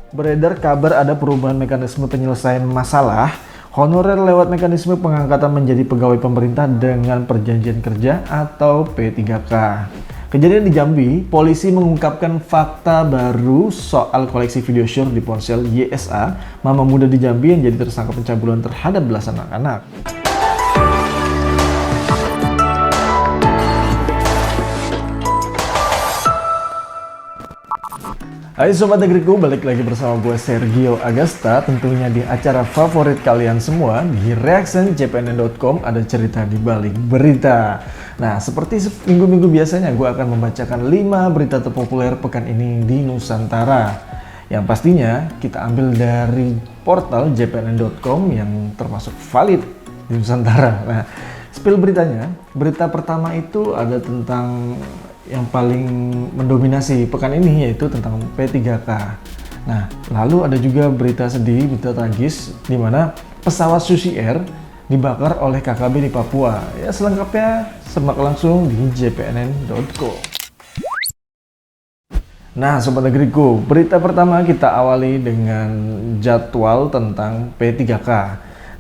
Beredar kabar ada perubahan mekanisme penyelesaian masalah honorer lewat mekanisme pengangkatan menjadi pegawai pemerintah dengan perjanjian kerja atau P3K. Kejadian di Jambi, polisi mengungkapkan fakta baru soal koleksi video syur di ponsel YSA, mama muda di Jambi yang jadi tersangka pencabulan terhadap belasan anak-anak. Hai Sobat Negeriku, balik lagi bersama gue Sergio Agasta, tentunya di acara favorit kalian semua di reaction.cpn.com ada cerita di balik berita. Nah, seperti minggu-minggu biasanya gue akan membacakan 5 berita terpopuler pekan ini di Nusantara. Yang pastinya kita ambil dari portal jpn.com yang termasuk valid di Nusantara. Nah, spill beritanya, berita pertama itu ada tentang yang paling mendominasi pekan ini, yaitu tentang P3K. Nah, lalu ada juga berita sedih, berita tragis, di mana pesawat Susi Air dibakar oleh KKB di Papua. Ya, selengkapnya simak langsung di jpnn.co. Nah, Sobat Negeriku, berita pertama kita awali dengan jadwal tentang P3K.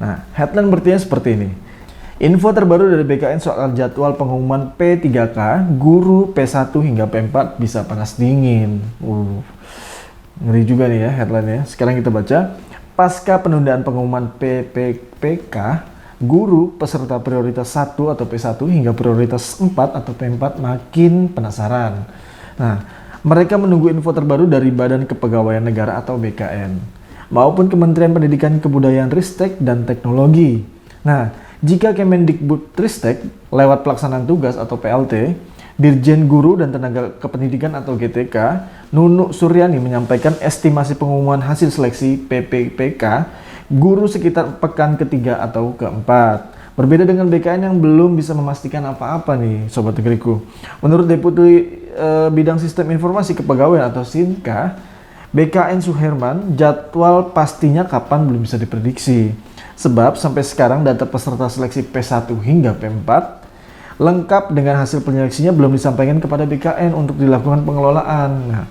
Nah, headline berarti seperti ini. Info terbaru dari BKN soal jadwal pengumuman P3K, guru P1 hingga P4 bisa panas dingin. Ngeri juga nih ya headline-nya. Sekarang kita baca. Pasca penundaan pengumuman PPPK, guru peserta prioritas 1 atau P1 hingga prioritas 4 atau P4 makin penasaran. Nah, mereka menunggu info terbaru dari Badan Kepegawaian Negara atau BKN maupun Kementerian Pendidikan Kebudayaan Ristek dan Teknologi. Nah, jika Kemendikbudristek lewat pelaksanaan tugas atau PLT, Dirjen Guru dan Tenaga Kependidikan atau GTK, Nunuk Suryani menyampaikan estimasi pengumuman hasil seleksi PPPK guru sekitar pekan ketiga atau keempat. Berbeda dengan BKN yang belum bisa memastikan apa-apa nih, Sobat Negeriku. Menurut Deputi Bidang Sistem Informasi Kepegawaian atau SINKA, BKN Suherman, jadwal pastinya kapan belum bisa diprediksi. Sebab sampai sekarang data peserta seleksi P1 hingga P4 lengkap dengan hasil penyeleksinya belum disampaikan kepada BKN untuk dilakukan pengelolaan. Nah,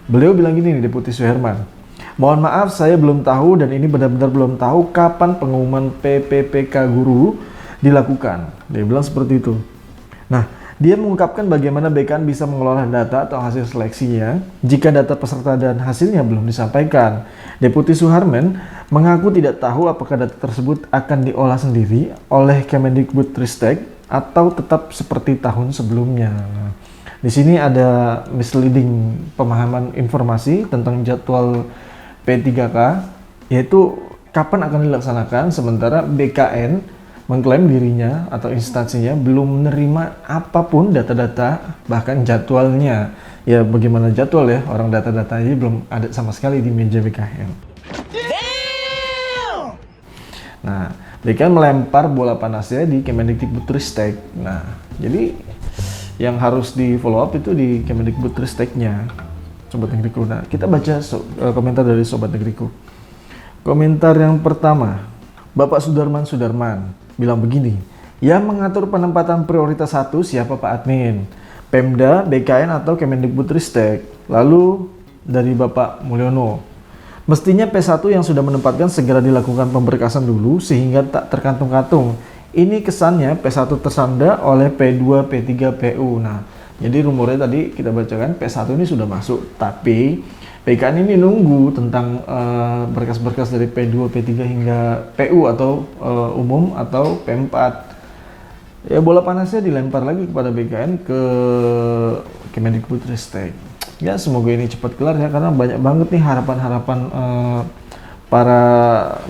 beliau bilang gini nih, Deputi Suherman. Mohon maaf, saya belum tahu dan ini benar-benar belum tahu kapan pengumuman PPPK guru dilakukan. Dia bilang seperti itu. Nah, dia mengungkapkan bagaimana BKN bisa mengelola data atau hasil seleksinya jika data peserta dan hasilnya belum disampaikan. Deputi Suherman mengaku tidak tahu apakah data tersebut akan diolah sendiri oleh Kemendikbudristek atau tetap seperti tahun sebelumnya. Di sini ada misleading pemahaman informasi tentang jadwal P3K, yaitu kapan akan dilaksanakan, sementara BKN mengklaim dirinya atau instansinya belum menerima apapun data-data, bahkan jadwalnya. Ya bagaimana jadwal ya, orang data-data aja belum ada sama sekali di meja BKN. Nah, BKN melempar bola panasnya di Kemendikbudristek. Nah, jadi yang harus di follow up itu di Kemendikbudristeknya, Sobat Negeriku. Nah, kita baca komentar dari Sobat Negeriku. Komentar yang pertama, Bapak Sudarman bilang begini, yang mengatur penempatan prioritas 1 siapa Pak Admin? Pemda, BKN atau Kemendikbudristek? Lalu dari Bapak Mulyono, mestinya P1 yang sudah menempatkan segera dilakukan pemberkasan dulu sehingga tak terkantung-kantung. Ini kesannya P1 tersandra oleh P2, P3, PU. Nah, jadi rumornya tadi kita bacakan P1 ini sudah masuk, tapi BKN ini nunggu tentang berkas-berkas dari P2, P3 hingga PU atau umum atau P4. Ya, bola panasnya dilempar lagi kepada BKN ke Kemendikbudristek. Ya, semoga ini cepat kelar ya, karena banyak banget nih harapan-harapan para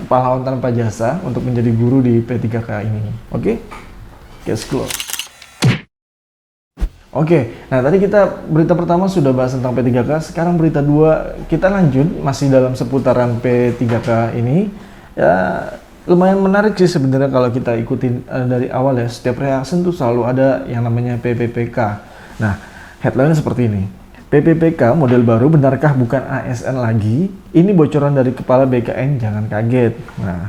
pahlawan tanpa jasa untuk menjadi guru di P3K ini. Oke? Case close. Oke, nah tadi kita berita pertama sudah bahas tentang P3K, sekarang berita 2 kita lanjut masih dalam seputaran P3K ini. Ya, lumayan menarik sih sebenarnya kalau kita ikutin dari awal ya. Setiap reaction tuh selalu ada yang namanya PPPK. Nah, headline seperti ini. PPPK model baru, benarkah bukan ASN lagi? Ini bocoran dari Kepala BKN, jangan kaget. Nah,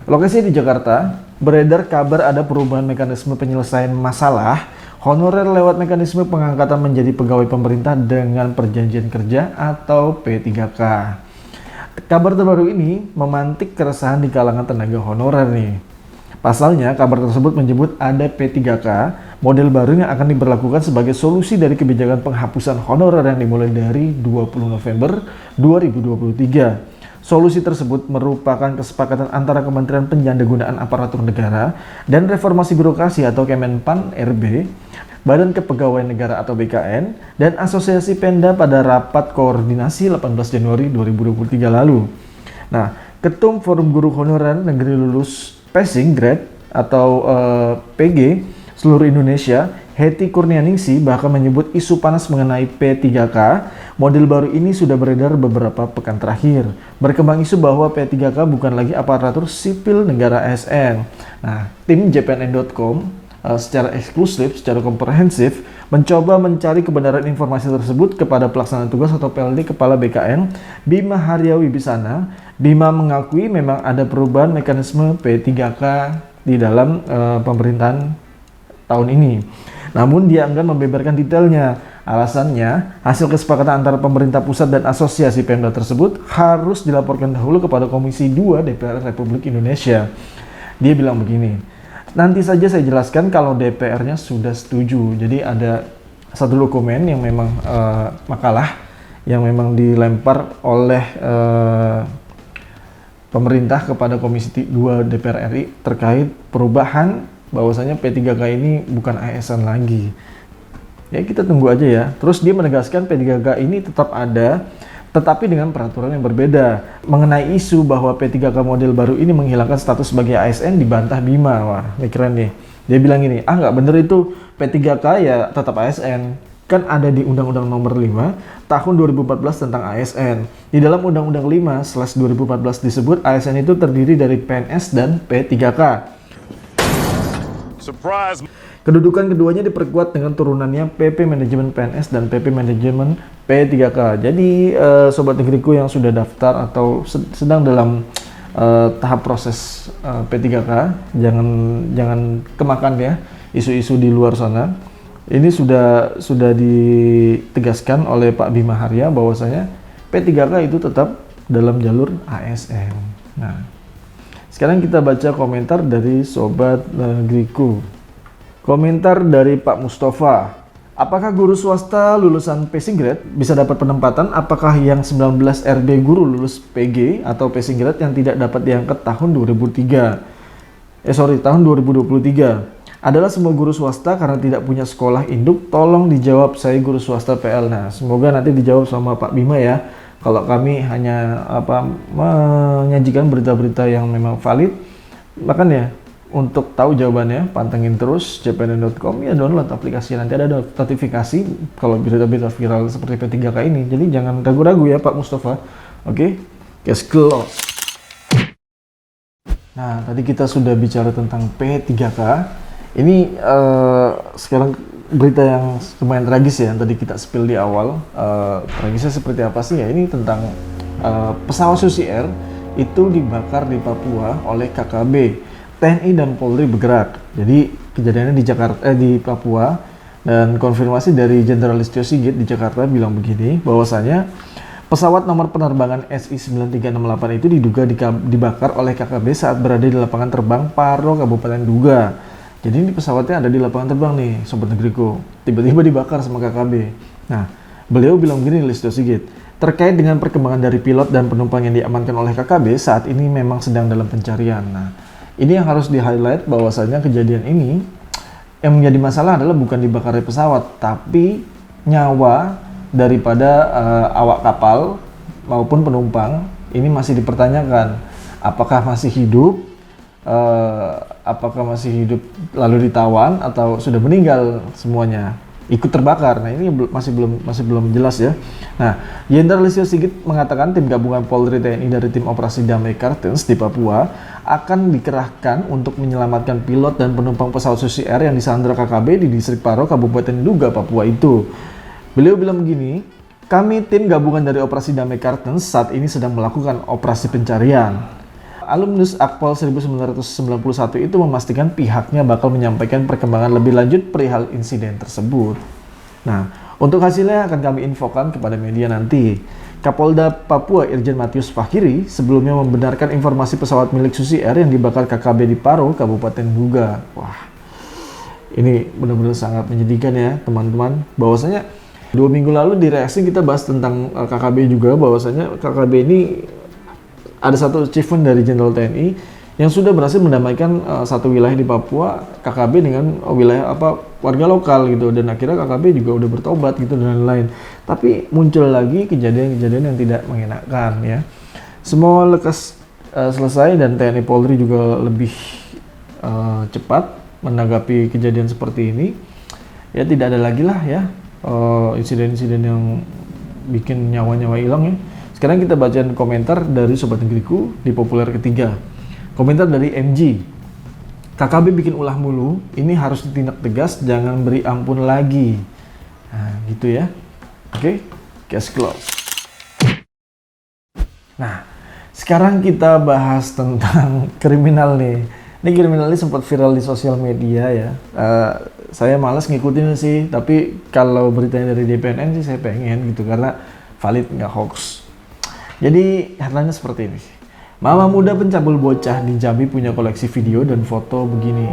lokasi di Jakarta, beredar kabar ada perubahan mekanisme penyelesaian masalah honorer lewat mekanisme pengangkatan menjadi pegawai pemerintah dengan perjanjian kerja atau P3K. Kabar terbaru ini memantik keresahan di kalangan tenaga honorer nih. Pasalnya, kabar tersebut menyebut ada P3K, model baru yang akan diberlakukan sebagai solusi dari kebijakan penghapusan honorer yang dimulai dari 20 November 2023. Solusi tersebut merupakan kesepakatan antara Kementerian Penyandagunaan Aparatur Negara dan Reformasi Birokrasi atau Kemenpan RB, Badan Kepegawaian Negara atau BKN, dan Asosiasi Pemda pada rapat koordinasi 18 Januari 2023 lalu. Nah, Ketum Forum Guru Honorer Negeri Lulus Passing Grade atau PG seluruh Indonesia, Hetty Kurnianingsi bahkan menyebut isu panas mengenai P3K. Model baru ini sudah beredar beberapa pekan terakhir. Berkembang isu bahwa P3K bukan lagi aparatur sipil negara ASN. Nah, tim jpnn.com secara eksklusif, secara komprehensif, mencoba mencari kebenaran informasi tersebut kepada pelaksana tugas atau PLD Kepala BKN, Bima Haria Wibisana. Bima mengakui memang ada perubahan mekanisme P3K di dalam pemerintahan tahun ini. Namun dia enggan membeberkan detailnya. Alasannya, hasil kesepakatan antara pemerintah pusat dan asosiasi Pemda tersebut harus dilaporkan dahulu kepada Komisi 2 DPR Republik Indonesia. Dia bilang begini, nanti saja saya jelaskan kalau DPR-nya sudah setuju. Jadi ada satu dokumen yang memang makalah yang memang dilempar oleh pemerintah kepada Komisi 2 DPR RI terkait perubahan bahwasanya P3K ini bukan ASN lagi. Ya kita tunggu aja ya. Terus dia menegaskan P3K ini tetap ada, tetapi dengan peraturan yang berbeda. Mengenai isu bahwa P3K model baru ini menghilangkan status sebagai ASN dibantah Bima. Wah, ini keren nih. Dia bilang gini, nggak bener itu, P3K ya tetap ASN. Kan ada di Undang-Undang Nomor 5 Tahun 2014 tentang ASN. Di dalam Undang-Undang 5/2014 disebut ASN itu terdiri dari PNS dan P3K. Surprise. Kedudukan keduanya diperkuat dengan turunannya PP Manajemen PNS dan PP Manajemen P3K. Jadi sobat negeriku yang sudah daftar atau sedang dalam tahap proses P3K, jangan kemakan ya isu-isu di luar sana. Ini sudah ditegaskan oleh Pak Bima Haria bahwasanya P3K itu tetap dalam jalur ASN. Nah, sekarang kita baca komentar dari sobat negeriku. Komentar dari Pak Mustafa. Apakah guru swasta lulusan passing grade bisa dapat penempatan? Apakah yang 19 RB guru lulus PG atau passing grade yang tidak dapat diangkat tahun 2023 adalah semua guru swasta karena tidak punya sekolah induk? Tolong dijawab, saya guru swasta PL. Nah, semoga nanti dijawab sama Pak Bima ya. Kalau kami hanya menyajikan berita-berita yang memang valid, makanya untuk tahu jawabannya, pantengin terus jpnn.com, ya download aplikasi, nanti ada notifikasi kalau berita-berita viral seperti P3K ini. Jadi jangan ragu-ragu ya Pak Mustafa. Oke, case close. Nah, tadi kita sudah bicara tentang P3K. Ini sekarang berita yang lumayan tragis ya, yang tadi kita spill di awal. Tragisnya seperti apa sih ya? Ini tentang pesawat Susi Air itu dibakar di Papua oleh KKB. TNI dan Polri bergerak. Jadi kejadiannya di Papua, dan konfirmasi dari Jenderal Listio Sigit di Jakarta bilang begini, bahwasanya pesawat nomor penerbangan SI-9368 itu diduga dibakar oleh KKB saat berada di lapangan terbang Paro, Kabupaten Duga. Jadi ini pesawatnya ada di lapangan terbang nih, sobat negeriku. Tiba-tiba dibakar sama KKB. Nah, beliau bilang begini, Listio Sigit, terkait dengan perkembangan dari pilot dan penumpang yang diamankan oleh KKB, saat ini memang sedang dalam pencarian. Nah, ini yang harus di-highlight bahwasanya kejadian ini yang menjadi masalah adalah bukan dibakarnya pesawat, tapi nyawa daripada awak kapal maupun penumpang ini masih dipertanyakan. Apakah masih hidup? Apakah masih hidup lalu ditawan atau sudah meninggal semuanya? Ikut terbakar. Nah, ini masih belum jelas ya. Nah, Jenderal Listio Sigit mengatakan tim gabungan Polri TNI dari tim operasi Damai Kartens di Papua akan dikerahkan untuk menyelamatkan pilot dan penumpang pesawat Susi Air yang disandra KKB di distrik Paro, Kabupaten Duga, Papua itu. Beliau bilang begini, kami tim gabungan dari operasi Damai Kartens saat ini sedang melakukan operasi pencarian. Alumnus Akpol 1991 itu memastikan pihaknya bakal menyampaikan perkembangan lebih lanjut perihal insiden tersebut. Nah, untuk hasilnya akan kami infokan kepada media nanti. Kapolda Papua Irjen Matius Fakhiri sebelumnya membenarkan informasi pesawat milik Susi Air yang dibakar KKB di Paro, Kabupaten Duga. Wah, ini benar-benar sangat menyedihkan ya teman-teman. Bahwasanya 2 minggu lalu di reaksi kita bahas tentang KKB juga, bahwasanya KKB ini ada satu achievement dari Jenderal TNI yang sudah berhasil mendamaikan satu wilayah di Papua, KKB dengan wilayah warga lokal gitu, dan akhirnya KKB juga udah bertobat gitu dan lain-lain. Tapi muncul lagi kejadian-kejadian yang tidak mengenakan ya. Semua lekas selesai dan TNI Polri juga lebih cepat menanggapi kejadian seperti ini. Ya tidak ada lagi lah ya insiden-insiden yang bikin nyawa-nyawa hilang ya. Sekarang kita bacain komentar dari Sobat Negeriku di populer ketiga. Komentar dari MG. KKB bikin ulah mulu, ini harus ditindak tegas, jangan beri ampun lagi. Nah, gitu ya. Oke, case close. Nah, sekarang kita bahas tentang kriminal nih. Ini kriminal ini sempat viral di sosial media ya. Saya malas ngikutin sih, tapi kalau beritanya dari DPNN sih saya pengen gitu, karena valid nggak hoax. Jadi headline-nya seperti ini. Mama muda pencabul bocah di Jambi punya koleksi video dan foto begini.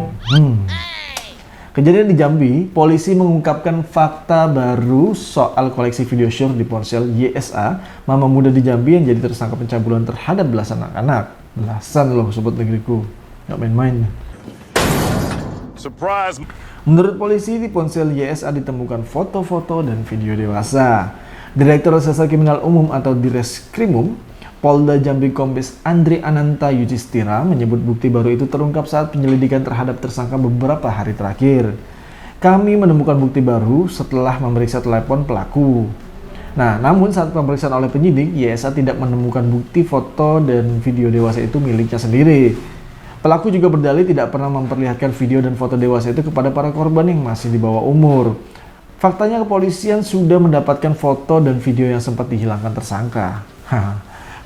Kejadian di Jambi, polisi mengungkapkan fakta baru soal koleksi video syur di ponsel YSA, mama muda di Jambi yang jadi tersangka pencabulan terhadap belasan anak-anak. Belasan loh Sobat Negeriku, nggak main-main. Surprise! Menurut polisi, di ponsel YSA ditemukan foto-foto dan video dewasa. Direktur Reserse Kriminal Umum atau Direskrimum Polda Jambi Kombes Andri Ananta Yudhistira menyebut bukti baru itu terungkap saat penyelidikan terhadap tersangka beberapa hari terakhir. Kami menemukan bukti baru setelah memeriksa telepon pelaku. Nah, namun saat pemeriksaan oleh penyidik, YSA tidak menemukan bukti foto dan video dewasa itu miliknya sendiri. Pelaku juga berdalih tidak pernah memperlihatkan video dan foto dewasa itu kepada para korban yang masih di bawah umur. Faktanya kepolisian sudah mendapatkan foto dan video yang sempat dihilangkan tersangka.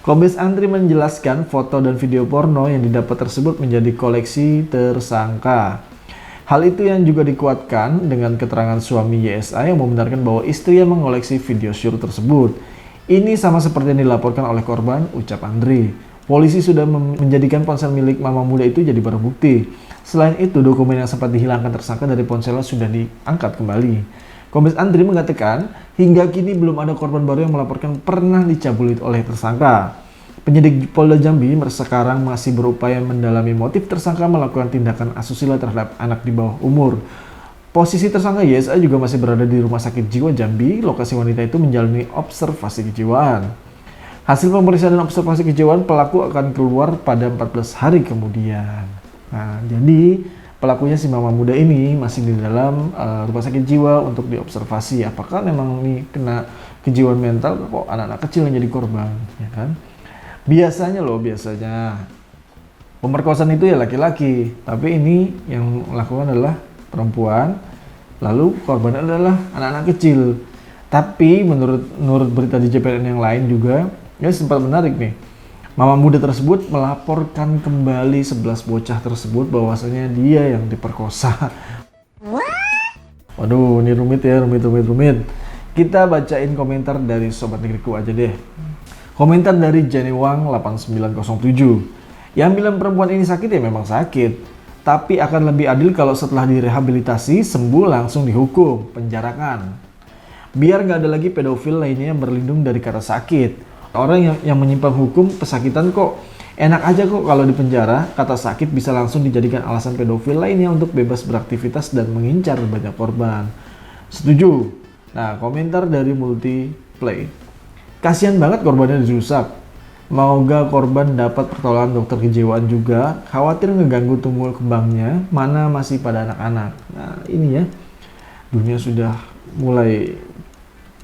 Kombes Andri menjelaskan foto dan video porno yang didapat tersebut menjadi koleksi tersangka. Hal itu yang juga dikuatkan dengan keterangan suami YSA yang membenarkan bahwa istrinya mengoleksi video syur tersebut. Ini sama seperti yang dilaporkan oleh korban, ucap Andri. Polisi sudah menjadikan ponsel milik mama muda itu jadi barang bukti. Selain itu, dokumen yang sempat dihilangkan tersangka dari ponselnya sudah diangkat kembali. Kombes Andri mengatakan, hingga kini belum ada korban baru yang melaporkan pernah dicabuli oleh tersangka. Penyidik Polda Jambi sekarang masih berupaya mendalami motif tersangka melakukan tindakan asusila terhadap anak di bawah umur. Posisi tersangka YSA juga masih berada di Rumah Sakit Jiwa Jambi, lokasi wanita itu menjalani observasi kejiwaan. Hasil pemeriksaan dan observasi kejiwaan pelaku akan keluar pada 14 hari kemudian. Nah, jadi pelakunya si mama muda ini masih di dalam rumah sakit jiwa untuk diobservasi. Apakah memang ini kena kejiwaan mental, kok anak-anak kecil yang jadi korban, ya kan? Biasanya pemerkosaan itu ya laki-laki, tapi ini yang melakukan adalah perempuan, lalu korbannya adalah anak-anak kecil. Tapi menurut berita di JPN yang lain juga, ya sempat menarik nih. Mama muda tersebut melaporkan kembali 11 bocah tersebut bahwasanya dia yang diperkosa. Waduh, ini rumit ya, rumit. Kita bacain komentar dari Sobat Negeriku aja deh. Komentar dari Jenny Wang 8907. Yang bilang perempuan ini sakit ya memang sakit. Tapi akan lebih adil kalau setelah direhabilitasi, sembuh langsung dihukum, penjarakan. Biar nggak ada lagi pedofil lainnya yang berlindung dari kata sakit. Orang yang menyimpang hukum pesakitan kok enak aja kok kalau di penjara, kata sakit bisa langsung dijadikan alasan pedofil lainnya untuk bebas beraktivitas dan mengincar banyak korban. Setuju. Nah, komentar dari Multiplay. Kasihan banget korbannya dirusak. Moga korban dapat pertolongan dokter kejiwaan juga, khawatir ngeganggu tumbuh kembangnya, mana masih pada anak-anak. Nah, ini ya. Dunia sudah mulai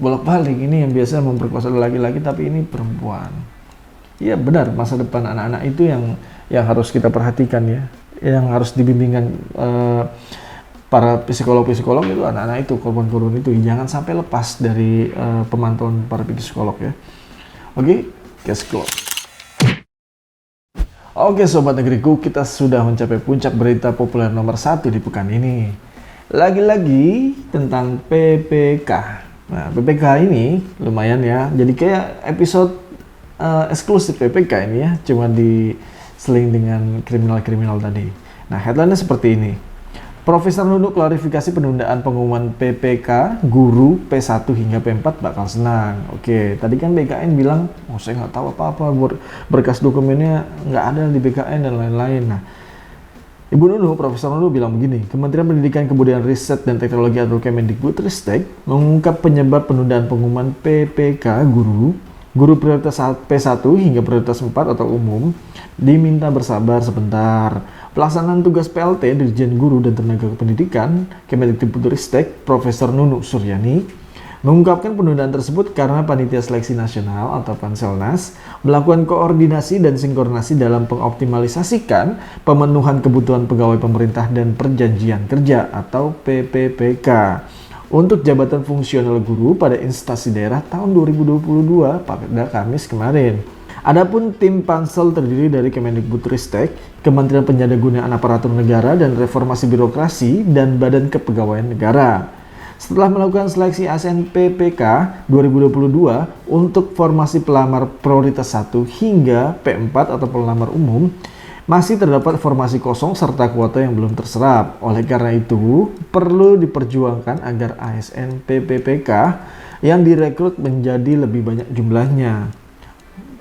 bolak-balik, ini yang biasa memperkosa laki-laki tapi ini perempuan. Iya benar, masa depan anak-anak itu yang harus kita perhatikan ya, yang harus dibimbingkan para psikolog-psikolog itu, anak-anak itu, korban-korban itu jangan sampai lepas dari pemantauan para psikolog ya. Oke, case close. Oke Sobat Negeriku, kita sudah mencapai puncak berita populer nomor 1 di pekan ini. Lagi-lagi tentang PPK. Nah, PPK ini lumayan ya, jadi kayak episode eksklusif PPK ini ya, cuma diseling dengan kriminal-kriminal tadi. Nah, headline-nya seperti ini. Profesor Nunu klarifikasi penundaan pengumuman PPK guru P1 hingga P4 bakal senang. Oke, tadi kan BKN bilang, oh saya nggak tahu apa-apa, berkas dokumennya nggak ada di BKN dan lain-lain. Nah, Ibu Nunu, Profesor Nunu bilang begini, Kementerian Pendidikan Kebudayaan Riset dan Teknologi atau Kemendikbudristek mengungkap penyebab penundaan pengumuman PPK guru prioritas P1 hingga prioritas 4 atau umum diminta bersabar sebentar. Pelaksanaan tugas PLT Dirjen Guru dan Tenaga Pendidikan Kemendikbudristek Profesor Nunu Suryani mengungkapkan penundaan tersebut karena Panitia Seleksi Nasional atau Panselnas melakukan koordinasi dan sinkronasi dalam pengoptimalisasikan pemenuhan kebutuhan pegawai pemerintah dan perjanjian kerja atau PPPK untuk jabatan fungsional guru pada instansi daerah tahun 2022 pada Kamis kemarin. Adapun tim pansel terdiri dari Kemendikbudristek, Kementerian Penyadagunaan Aparatur Negara dan Reformasi Birokrasi, dan Badan Kepegawaian Negara. Setelah melakukan seleksi ASN PPK 2022 untuk formasi pelamar prioritas 1 hingga P4 atau pelamar umum, masih terdapat formasi kosong serta kuota yang belum terserap. Oleh karena itu, perlu diperjuangkan agar ASN PPPK yang direkrut menjadi lebih banyak jumlahnya.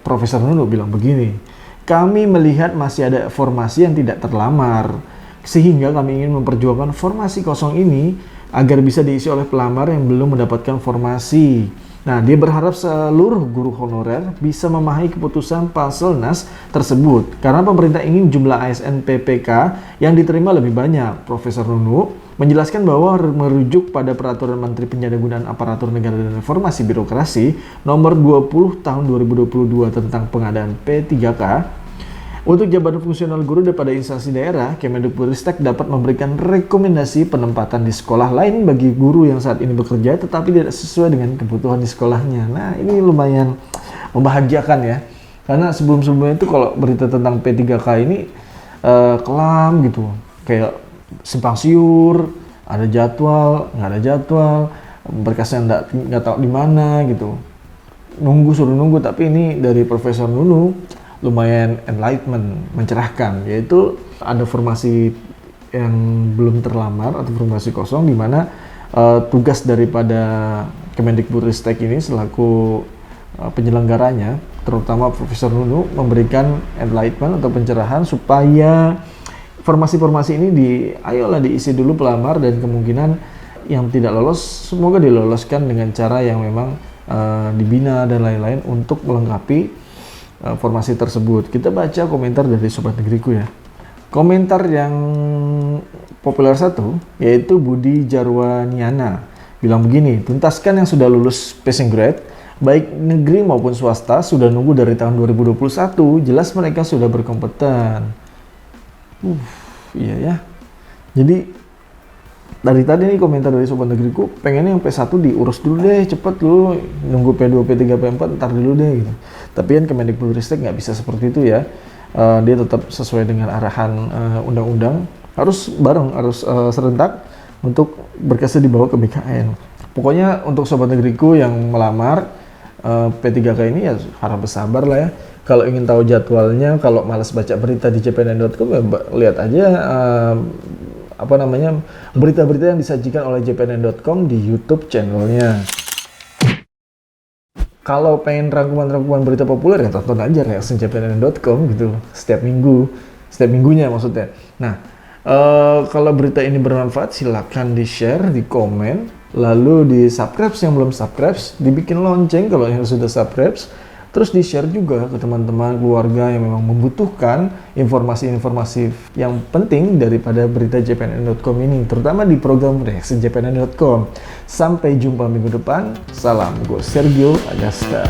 Profesor Nunu bilang begini, kami melihat masih ada formasi yang tidak terlamar, sehingga kami ingin memperjuangkan formasi kosong ini agar bisa diisi oleh pelamar yang belum mendapatkan formasi. Nah, dia berharap seluruh guru honorer bisa memahami keputusan Panselnas tersebut, karena pemerintah ingin jumlah ASN PPK yang diterima lebih banyak. Profesor Nunu menjelaskan bahwa merujuk pada Peraturan Menteri Penyadagunaan Aparatur Negara dan Reformasi Birokrasi Nomor 20 Tahun 2022 tentang pengadaan P3K, untuk jabatan fungsional guru daripada instansi daerah, Kemendikbudristek dapat memberikan rekomendasi penempatan di sekolah lain bagi guru yang saat ini bekerja tetapi tidak sesuai dengan kebutuhan di sekolahnya. Nah, ini lumayan membahagiakan ya, karena sebelum-sebelumnya itu kalau berita tentang P3K ini kelam gitu, kayak simpang siur, ada jadwal, nggak ada jadwal, berkasnya nggak tahu di mana gitu, suruh nunggu. Tapi ini dari Profesor Nunu lumayan enlightenment, mencerahkan, yaitu ada formasi yang belum terlamar atau formasi kosong, di mana tugas daripada Kemendikbudristek ini selaku penyelenggaranya, terutama Profesor Nunu, memberikan enlightenment atau pencerahan supaya formasi-formasi ini ayolah diisi dulu pelamar, dan kemungkinan yang tidak lolos semoga diloloskan dengan cara yang memang dibina dan lain-lain untuk melengkapi formasi tersebut. Kita baca komentar dari Sobat Negeriku ya. Komentar yang populer satu yaitu Budi Jarwaniana bilang begini, tuntaskan yang sudah lulus passing grade baik negeri maupun swasta, sudah nunggu dari tahun 2021, jelas mereka sudah berkompeten. Iya ya. Jadi dari tadi nih komentar dari Sobat Negeriku, pengennya yang P1 diurus dulu deh, cepet lu nunggu P2, P3, P4 ntar dulu deh gitu. Tapi kan Kemendikbudristek nggak bisa seperti itu ya. Dia tetap sesuai dengan arahan undang-undang, harus bareng, harus serentak untuk berkasnya dibawa ke BKN. Pokoknya untuk Sobat Negeriku yang melamar P3K ini ya harap bersabar lah ya. Kalau ingin tahu jadwalnya, kalau malas baca berita di jpnn.com ya lihat aja berita-berita yang disajikan oleh jpnn.com di YouTube channelnya. Kalau pengen rangkuman-rangkuman berita populer ya tonton aja reaction jpnn.com gitu setiap minggunya maksudnya. Nah, kalau berita ini bermanfaat silakan di-share, di-komen, lalu di-subscribe yang belum subscribe, dibikin lonceng kalau yang sudah subscribe. Terus di-share juga ke teman-teman keluarga yang memang membutuhkan informasi-informasi yang penting daripada berita jpnn.com ini, terutama di program reaksi jpnn.com. Sampai jumpa minggu depan. Salam, gue Sergio Agasta.